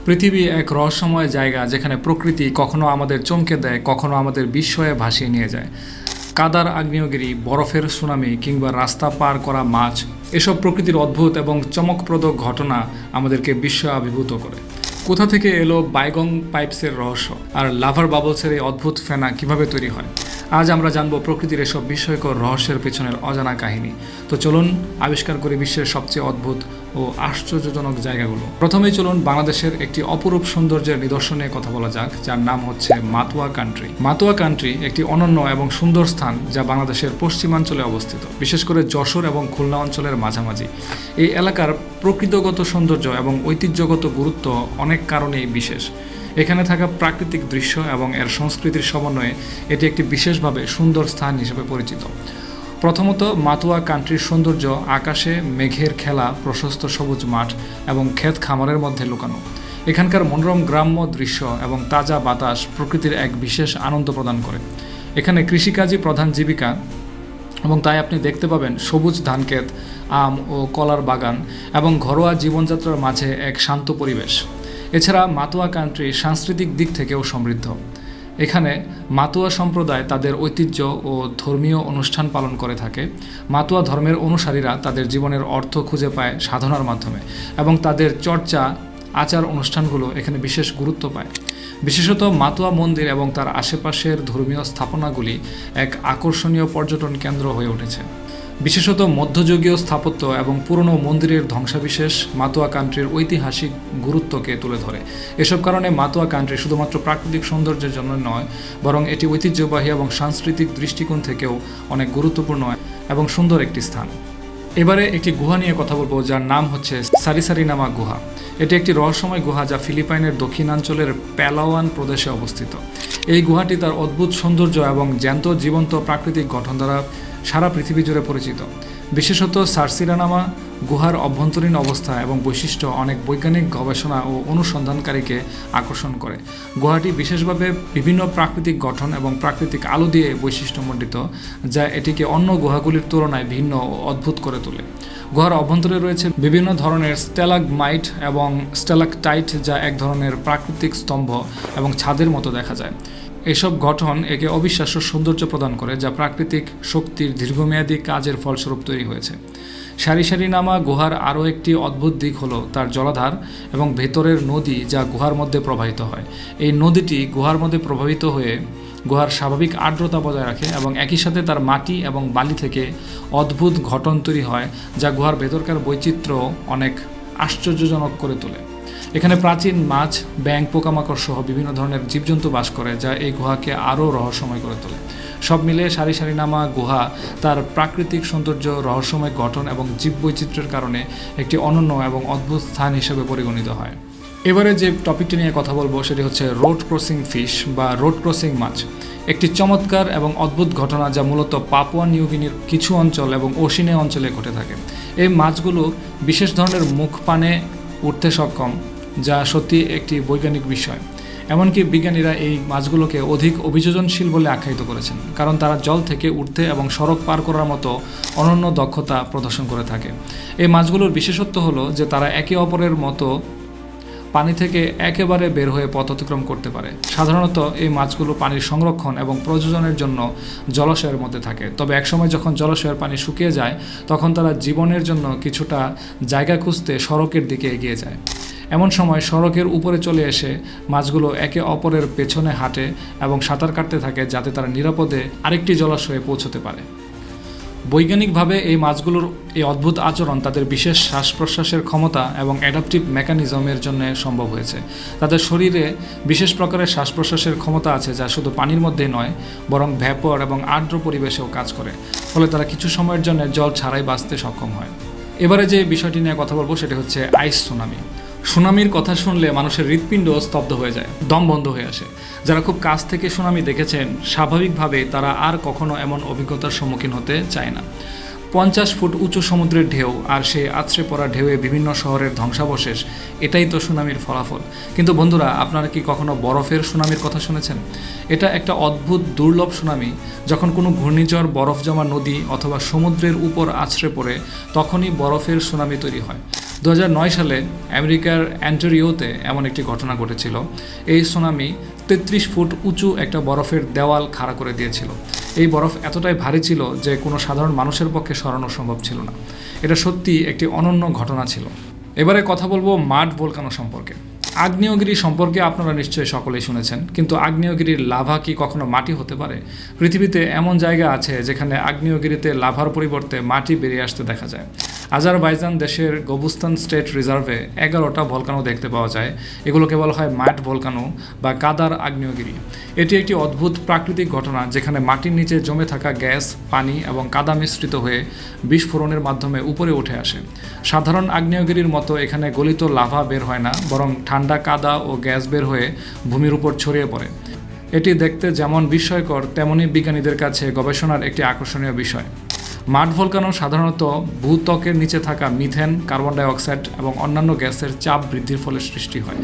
পৃথিবী এক রহস্যময় জায়গা, যেখানে প্রকৃতি কখনো আমাদের চমকে দেয়, কখনো আমাদের বিস্ময়ে ভাসিয়ে নিয়ে যায়। কাদার আগ্নেয়গিরি, বরফের সুনামি কিংবা রাস্তা পার করা মাছ, এসব প্রকৃতির অদ্ভুত এবং চমকপ্রদ ঘটনা আমাদেরকে বিস্ময়ে আবির্ভূত করে। কোথা থেকে এলো বাইগং পাইপসের রহস্য, আর লাভার বাবলসের এই অদ্ভুত ফেনা কিভাবে তৈরি হয়? আজ আমরা জানবো প্রকৃতির এসব বিস্ময়কর রহস্যের পেছনের অজানা কাহিনী। তো চলুন আবিষ্কার করি বিশ্বের সবচেয়ে অদ্ভুত ও আশ্চর্যজনক জায়গাগুলো। প্রথমেই চলুন বাংলাদেশের একটি অপরূপ সৌন্দর্যের নিদর্শন নিয়ে কথা বলা যাক, যার নাম হচ্ছে মাতুয়া কান্ট্রি। মাতুয়া কান্ট্রি একটি অনন্য এবং সুন্দর স্থান, যা বাংলাদেশের পশ্চিমাঞ্চলে অবস্থিত, বিশেষ করে যশোর এবং খুলনা অঞ্চলের মাঝামাঝি। এই এলাকার প্রকৃতিগত সৌন্দর্য এবং ঐতিহ্যগত গুরুত্ব অনেক কারণেই বিশেষ। এখানে থাকা প্রাকৃতিক দৃশ্য এবং এর সংস্কৃতির সমন্বয়ে এটি একটি বিশেষভাবে সুন্দর স্থান হিসেবে পরিচিত। প্রথমত, মাতুয়া কান্ট্রির সৌন্দর্য আকাশে মেঘের খেলা, প্রশস্ত সবুজ মাঠ এবং ক্ষেত খামারের মধ্যে লুকানো। এখানকার মনোরম গ্রাম্য দৃশ্য এবং তাজা বাতাস প্রকৃতির এক বিশেষ আনন্দ প্রদান করে। এখানে কৃষিকাজই প্রধান জীবিকা, এবং তাই আপনি দেখতে পাবেন সবুজ ধানক্ষেত, আম ও কলার বাগান এবং ঘরোয়া জীবনযাত্রার মাঝে এক শান্ত পরিবেশ। এছাড়া মাতুয়া কান্ট্রি সাংস্কৃতিক দিক থেকেও সমৃদ্ধ। এখানে মাতুয়া সম্প্রদায় তাদের ঐতিহ্য ও ধর্মীয় অনুষ্ঠান পালন করে থাকে। মাতুয়া ধর্মের অনুসারীরা তাদের জীবনের অর্থ খুঁজে পায় সাধনার মাধ্যমে, এবং তাদের চর্চা আচার অনুষ্ঠানগুলো এখানে বিশেষ গুরুত্ব পায়। বিশেষত মাতুয়া মন্দির এবং তার আশেপাশের ধর্মীয় স্থাপনাগুলি এক আকর্ষণীয় পর্যটন কেন্দ্র হয়ে উঠেছে। বিশেষত মধ্যযুগীয় স্থাপত্য এবং পুরনো মন্দিরের ধ্বংসাবিশেষ মাতুয়া কান্ট্রির ঐতিহাসিক গুরুত্বকে তুলে ধরে। এসব কারণে মাতুয়া কান্ট্রি শুধুমাত্র প্রাকৃতিক সৌন্দর্যের জন্য নয়, বরং এটি ঐতিহ্যবাহী এবং সাংস্কৃতিক দৃষ্টিকোণ থেকেও অনেক গুরুত্বপূর্ণ এবং সুন্দর একটি স্থান। এবারে একটি গুহা নিয়ে কথা বলবো, যার নাম হচ্ছে সারিসারিনামা গুহা। এটি একটি রহস্যময় গুহা, যা ফিলিপাইনের দক্ষিণাঞ্চলের প্যালাওয়ান প্রদেশে অবস্থিত। এই গুহাটি তার অদ্ভুত সৌন্দর্য এবং জ্যান্ত জীবন্ত প্রাকৃতিক গঠন দ্বারা সারা পৃথিবী জুড়ে পরিচিত। বিশেষত সারসিরানামা গুহার অভ্যন্তরীণ অবস্থা এবং বৈশিষ্ট্য অনেক বৈজ্ঞানিক গবেষণা ও অনুসন্ধানকারীকে আকর্ষণ করে। গুহাটি বিশেষভাবে বিভিন্ন প্রাকৃতিক গঠন এবং প্রাকৃতিক আলো দিয়ে বৈশিষ্ট্যমণ্ডিত, যা এটিকে অন্য গুহাগুলির তুলনায় ভিন্ন ও অদ্ভুত করে তোলে। গুহার অভ্যন্তরে রয়েছে বিভিন্ন ধরনের স্ট্যালাগমাইট এবং স্ট্যালাকটাইট, যা এক ধরনের প্রাকৃতিক স্তম্ভ এবং ছাদের মতো দেখা যায়। এসব গঠন একে অবিশ্বাস্য সৌন্দর্য প্রদান করে, যা প্রাকৃতিক শক্তির দীর্ঘমেয়াদী কাজের ফলস্বরূপ তৈরি হয়েছে। সারিসারিনামা গুহার আরও একটি অদ্ভুত দিক হলো তার জলাধার এবং ভেতরের নদী, যা গুহার মধ্যে প্রবাহিত হয়। এই নদীটি গুহার মধ্যে প্রবাহিত হয়ে গুহার স্বাভাবিক আর্দ্রতা বজায় রাখে, এবং একই সাথে তার মাটি এবং বালি থেকে অদ্ভুত গঠন তৈরি হয়, যা গুহার ভেতরকার বৈচিত্র্য অনেক আশ্চর্যজনক করে তোলে। এখানে প্রাচীন মাছ, ব্যাঙ, পোকামাকড় সহ বিভিন্ন ধরনের জীবজন্তু বাস করে, যা এই গুহাকে আরও রহস্যময় করে তোলে। সব মিলিয়ে সারিসারিনামা গুহা তার প্রাকৃতিক সৌন্দর্য, রহস্যময় গঠন এবং জীববৈচিত্র্যের কারণে একটি অনন্য এবং অদ্ভুত স্থান হিসেবে পরিগণিত হয়। এবারে যে টপিকটি নিয়ে কথা বলবো সেটি হচ্ছে রোড ক্রসিং ফিশ বা রোড ক্রসিং মাছ। একটি চমৎকার এবং অদ্ভুত ঘটনা, যা মূলত পাপুয়া নিউগিনির কিছু অঞ্চল এবং ওশিনে অঞ্চলে ঘটে থাকে। এই মাছগুলো বিশেষ ধরনের মুখ পানে উঠতে সক্ষম, যা সত্যি একটি বৈজ্ঞানিক বিষয়। এমনকি বিজ্ঞানীরা এই মাছগুলোকে অধিক অভিযোজনশীল বলে আখ্যায়িত করেছেন, কারণ তারা জল থেকে উঠতে এবং সড়ক পার করার মতো অনন্য দক্ষতা প্রদর্শন করে থাকে। এই মাছগুলোর বিশেষত্ব হলো যে তারা একে অপরের মতো পানি থেকে একেবারে বের হয়ে পথ অতিক্রম করতে পারে। সাধারণত এই মাছগুলো পানির সংরক্ষণ এবং প্রজননের জন্য জলাশয়ের মধ্যে থাকে, তবে একসময় যখন জলাশয়ের পানি শুকিয়ে যায়, তখন তারা জীবনের জন্য কিছুটা জায়গা খুঁজতে সড়কের দিকে এগিয়ে যায়। এমন সময় সড়কের উপরে চলে এসে মাছগুলো একে অপরের পেছনে হাঁটে এবং সাঁতার কাটতে থাকে, যাতে তারা নিরাপদে আরেকটি জলাশয়ে পৌঁছতে পারে। বৈজ্ঞানিকভাবে এই মাছগুলোর এই অদ্ভুত আচরণ তাদের বিশেষ শ্বাস প্রশ্বাসের ক্ষমতা এবং অ্যাডাপটিভ মেকানিজমের জন্য সম্ভব হয়েছে। তাদের শরীরে বিশেষ প্রকারের শ্বাস প্রশ্বাসের ক্ষমতা আছে, যা শুধু পানির মধ্যেই নয়, বরং ভ্যাপর এবং আর্দ্র পরিবেশেও কাজ করে, ফলে তারা কিছু সময়ের জন্য জল ছাড়াই বাঁচতে সক্ষম হয়। এবারে যে বিষয়টি নিয়ে কথা বলবো সেটি হচ্ছে আইস সুনামি। সুনামির কথা শুনলে মানুষের হৃৎপিণ্ড স্তব্ধ হয়ে যায়, দম বন্ধ হয়ে আসে। যারা খুব কাছ থেকে সুনামি দেখেছেন, স্বাভাবিকভাবে তারা আর কখনো এমন অভিজ্ঞতার সম্মুখীন হতে চায় না। 50 ফুট উঁচু সমুদ্রের ঢেউ আর সেই আছড়ে পড়া ঢেউয়ে বিভিন্ন শহরের ধ্বংসাবশেষ, এটাই তো সুনামির ফলাফল। কিন্তু বন্ধুরা, আপনারা কি কখনো বরফের সুনামির কথা শুনেছেন? এটা একটা অদ্ভুত দুর্লভ সুনামি। যখন কোনো ঘূর্ণিঝড় বরফ জমা নদী অথবা সমুদ্রের উপর আছড়ে পড়ে, তখনই বরফের সুনামি তৈরি হয়। 2009 সালে আমেরিকার অন্টারিওতে এমন একটি ঘটনা ঘটেছিল। এই সুনামি 33 ফুট উঁচু একটা বরফের দেওয়াল খাড়া করে দিয়েছিল। এই বরফ এতটাই ভারী ছিল যে কোনো সাধারণ মানুষের পক্ষে সরানো সম্ভব ছিল না। এটা সত্যি একটি অনন্য ঘটনা ছিল। এবারে কথা বলবো মাড ভলকানো সম্পর্কে। আগ্নেয়গিরি সম্পর্কে আপনারা নিশ্চয়ই সকলেই শুনেছেন, কিন্তু আগ্নেয়গিরির লাভা কি কখনো মাটি হতে পারে? পৃথিবীতে এমন জায়গা আছে যেখানে আগ্নেয়গিরিতে লাভার পরিবর্তে মাটি বেরিয়ে আসতে দেখা যায়। আজারবাইজান দেশের গবুস্তান স্টেট রিজার্ভে 11টা ভলকানো দেখতে পাওয়া যায়। এগুলোকে বলা হয় মাড ভলকানো বা কাদার আগ্নেয়গিরি। এটি একটি অদ্ভুত প্রাকৃতিক ঘটনা যেখানে মাটির নিচে জমে থাকা গ্যাস, পানি এবং কাদা মিশ্রিত হয়ে বিস্ফোরণের মাধ্যমে উপরে উঠে আসে। সাধারণ আগ্নেয়গিরির মতো এখানে গলিত লাভা বের হয় না, বরং ঠান্ডা কাদা ও গ্যাস বের হয়ে ভূমির উপর ছড়িয়ে পড়ে। এটি দেখতে যেমন বিস্ময়কর, তেমনি বিজ্ঞানীদের কাছে গবেষণার একটি আকর্ষণীয় বিষয়। মাড ভলকানো সাধারণত ভূত্বকের নিচে থাকা মিথেন, কার্বন ডাই অক্সাইড এবং অন্যান্য গ্যাসের চাপ বৃদ্ধির ফলে সৃষ্টি হয়।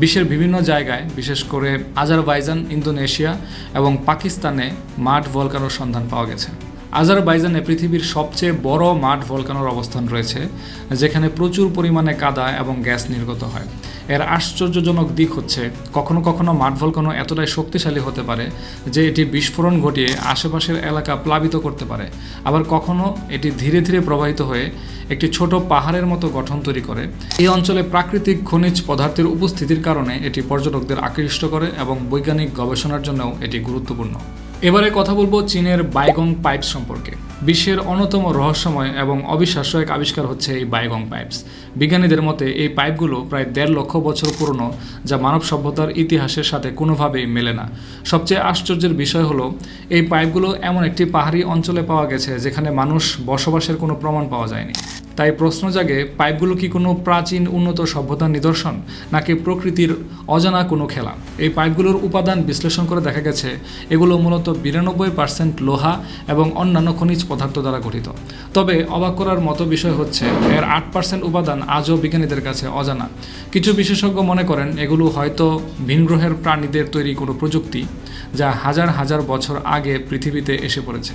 বিশ্বের বিভিন্ন জায়গায়, বিশেষ করে আজারবাইজান, ইন্দোনেশিয়া এবং পাকিস্তানে মাড ভলকানোর সন্ধান পাওয়া গেছে। আজারবাইজানে পৃথিবীর সবচেয়ে বড় মাড ভলকানোর অবস্থান রয়েছে, যেখানে প্রচুর পরিমাণে কাদা এবং গ্যাস নির্গত হয়। এর আশ্চর্যজনক দিক হচ্ছে, কখনো কখনো মাড ভলকানো এতটাই শক্তিশালী হতে পারে যে এটি বিস্ফোরণ ঘটিয়ে আশেপাশের এলাকা প্লাবিত করতে পারে। আবার কখনো এটি ধীরে ধীরে প্রবাহিত হয়ে একটি ছোট পাহাড়ের মতো গঠন তৈরি করে। এই অঞ্চলে প্রাকৃতিক খনিজ পদার্থের উপস্থিতির কারণে এটি পর্যটকদের আকৃষ্ট করে এবং বৈজ্ঞানিক গবেষণার জন্যও এটি গুরুত্বপূর্ণ। এবারে কথা বলবো চীনের বাইগং পাইপস সম্পর্কে। বিশ্বের অন্যতম রহস্যময় এবং অবিশ্বাস্য এক আবিষ্কার হচ্ছে এই বাইগং পাইপস। বিজ্ঞানীদের মতে এই পাইপগুলো প্রায় 1.5 লক্ষ বছর পুরনো, যা মানব সভ্যতার ইতিহাসের সাথে কোনোভাবেই মেলে না। সবচেয়ে আশ্চর্যের বিষয় হলো, এই পাইপগুলো এমন একটি পাহাড়ি অঞ্চলে পাওয়া গেছে যেখানে মানুষ বসবাসের কোনো প্রমাণ পাওয়া যায়নি। তাই প্রশ্ন জাগে, পাইপগুলো কি কোনো প্রাচীন উন্নত সভ্যতার নিদর্শন, নাকি প্রকৃতির অজানা কোনো খেলা? এই পাইপগুলোর উপাদান বিশ্লেষণ করে দেখা গেছে এগুলো মূলত 92% লোহা এবং অন্যান্য খনিজ পদার্থ দ্বারা গঠিত। তবে অবাক করার মতো বিষয় হচ্ছে, এর 8% উপাদান আজও বিজ্ঞানীদের কাছে অজানা। কিছু বিশেষজ্ঞ মনে করেন এগুলো হয়তো ভিনগ্রহের প্রাণীদের তৈরি কোনো প্রযুক্তি, যা হাজার হাজার বছর আগে পৃথিবীতে এসে পড়েছে।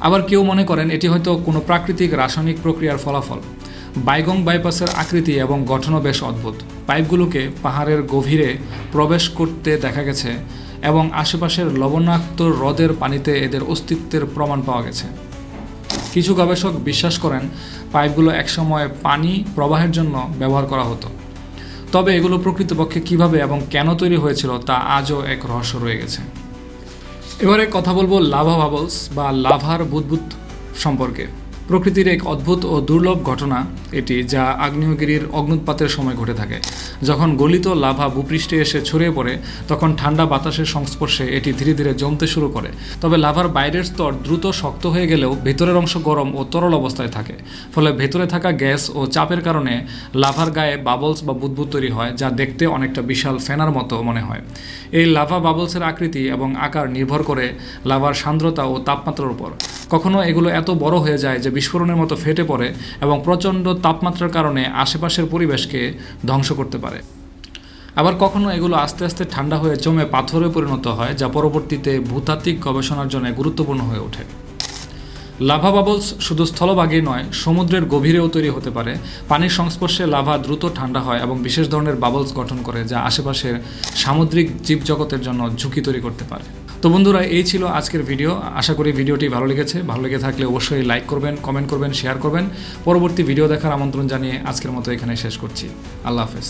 আবার কেউ মনে করেন এটি হয়তো কোনো প্রাকৃতিক রাসায়নিক প্রক্রিয়ার ফলাফল। বাইগং বাইপাসের আকৃতি এবং গঠনও বেশ অদ্ভুত। পাইপগুলোকে পাহাড়ের গভীরে প্রবেশ করতে দেখা গেছে এবং আশেপাশের লবণাক্ত হ্রদের পানিতে এদের অস্তিত্বের প্রমাণ পাওয়া গেছে। কিছু গবেষক বিশ্বাস করেন পাইপগুলো একসময় পানি প্রবাহের জন্য ব্যবহার করা হতো। তবে এগুলো প্রকৃতপক্ষে কিভাবে এবং কেন তৈরি হয়েছিল তা আজও এক রহস্য রয়ে গেছে। এবারে কথা বলবো লাভা বাবলস বা লাভার বুদবুদ সম্পর্কে। প্রকৃতির এক অদ্ভুত ও দুর্লভ ঘটনা এটি, যা আগ্নেয়গিরির অগ্নুৎপাতের সময় ঘটে থাকে। যখন গলিত লাভা ভূপৃষ্ঠে এসে ছড়িয়ে পড়ে, তখন ঠান্ডা বাতাসের সংস্পর্শে এটি ধীরে ধীরে জমতে শুরু করে। তবে লাভার বাইরের স্তর দ্রুত শক্ত হয়ে গেলেও ভেতরের অংশ গরম ও তরল অবস্থায় থাকে। ফলে ভেতরে থাকা গ্যাস ও চাপের কারণে লাভার গায়ে বাবলস বা বুদবুদ তৈরি হয়, যা দেখতে অনেকটা বিশাল ফেনার মতো মনে হয়। এই লাভা বাবলসের আকৃতি এবং আকার নির্ভর করে লাভার সান্দ্রতা ও তাপমাত্রার উপর। কখনো এগুলো এত বড় হয়ে যায় যে বিস্ফোরণের মতো ফেটে পড়ে এবং প্রচণ্ড তাপমাত্রার কারণে আশেপাশের পরিবেশকে ধ্বংস করতে পারে। আবার কখনো এগুলো আস্তে আস্তে ঠান্ডা হয়ে জমে পাথরে পরিণত হয়, যা পরবর্তীতে ভূতাত্ত্বিক গবেষণার জন্য গুরুত্বপূর্ণ হয়ে ওঠে। লাভা বাবলস শুধু স্থলভাগেই নয়, সমুদ্রের গভীরেও তৈরি হতে পারে। পানির সংস্পর্শে লাভা দ্রুত ঠান্ডা হয় এবং বিশেষ ধরনের বাবলস গঠন করে, যা আশেপাশের সামুদ্রিক জীবজগতের জন্য ঝুঁকি তৈরি করতে পারে। তো বন্ধুরা, এই ছিল আজকের ভিডিও। আশা করি ভিডিওটি ভালো লেগেছে। ভালো লেগে থাকলে অবশ্যই লাইক করবেন, কমেন্ট করবেন, শেয়ার করবেন। পরবর্তী ভিডিও দেখার আমন্ত্রণ জানিয়ে আজকের মতো এখানে শেষ করছি। আল্লাহ হাফেজ।